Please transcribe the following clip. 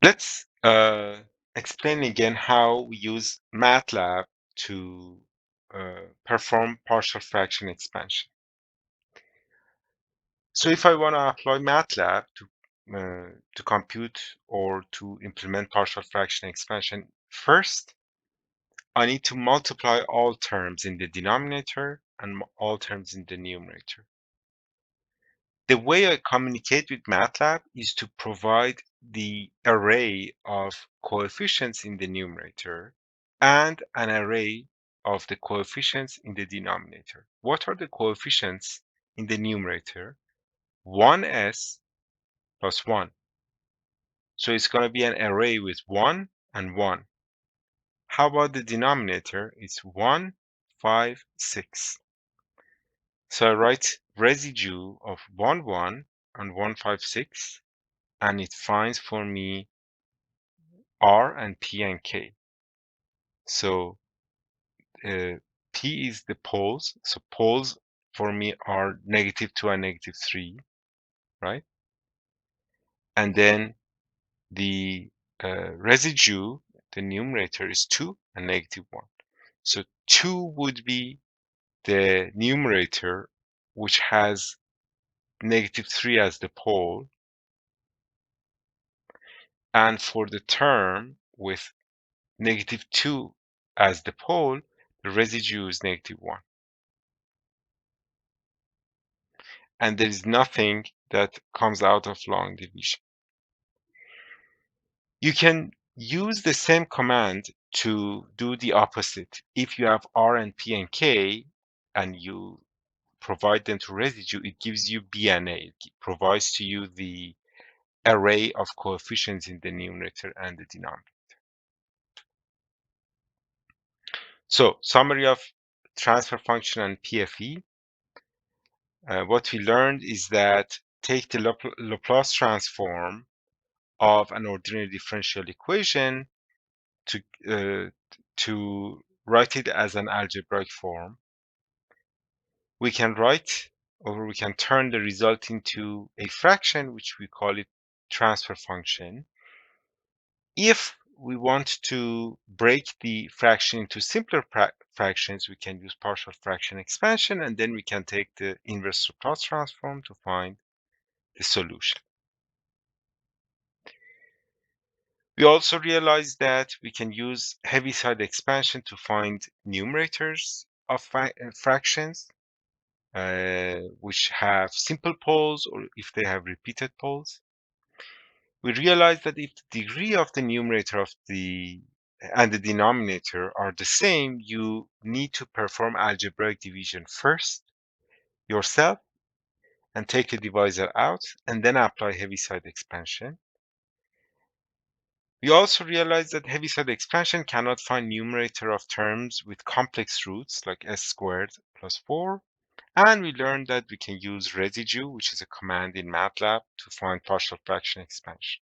Let's explain again how we use MATLAB to perform partial fraction expansion. So if I want to apply MATLAB to compute or to implement partial fraction expansion, first I need to multiply all terms in the denominator and all terms in the numerator. The way I communicate with MATLAB is to provide the array of coefficients in the numerator and an array of the coefficients in the denominator. What are the coefficients in the numerator? 1s plus 1. So it's going to be an array with 1 and 1. How about the denominator? It's 1, 5, 6. So I write residue of 1, 1 and 1, 5, 6. And it finds for me R and P and K. So P is the poles. So poles for me are -2 and -3, right? And then the residue, the numerator is 2 and -1. So 2 would be the numerator, which has -3 as the pole. And for the term with -2 as the pole, the residue is -1. And there is nothing that comes out of long division. You can use the same command to do the opposite. If you have R and P and K and you provide them to residue, it gives you B and A. It provides to you the array of coefficients in the numerator and the denominator. So, summary of transfer function and PFE. What we learned is that take the Laplace transform of an ordinary differential equation to write it as an algebraic form. We can write or we can turn the result into a fraction, which we call it transfer function. If we want to break the fraction into simpler fractions, we can use partial fraction expansion, and then we can take the inverse Laplace transform to find the solution. We also realized that we can use Heaviside expansion to find numerators of fractions, which have simple poles or if they have repeated poles. We realized that if the degree of the numerator and the denominator are the same, you need to perform algebraic division first yourself and take the divisor out and then apply Heaviside expansion. We also realized that Heaviside expansion cannot find numerator of terms with complex roots like s squared plus 4. And we learned that we can use residue, which is a command in MATLAB, to find partial fraction expansion.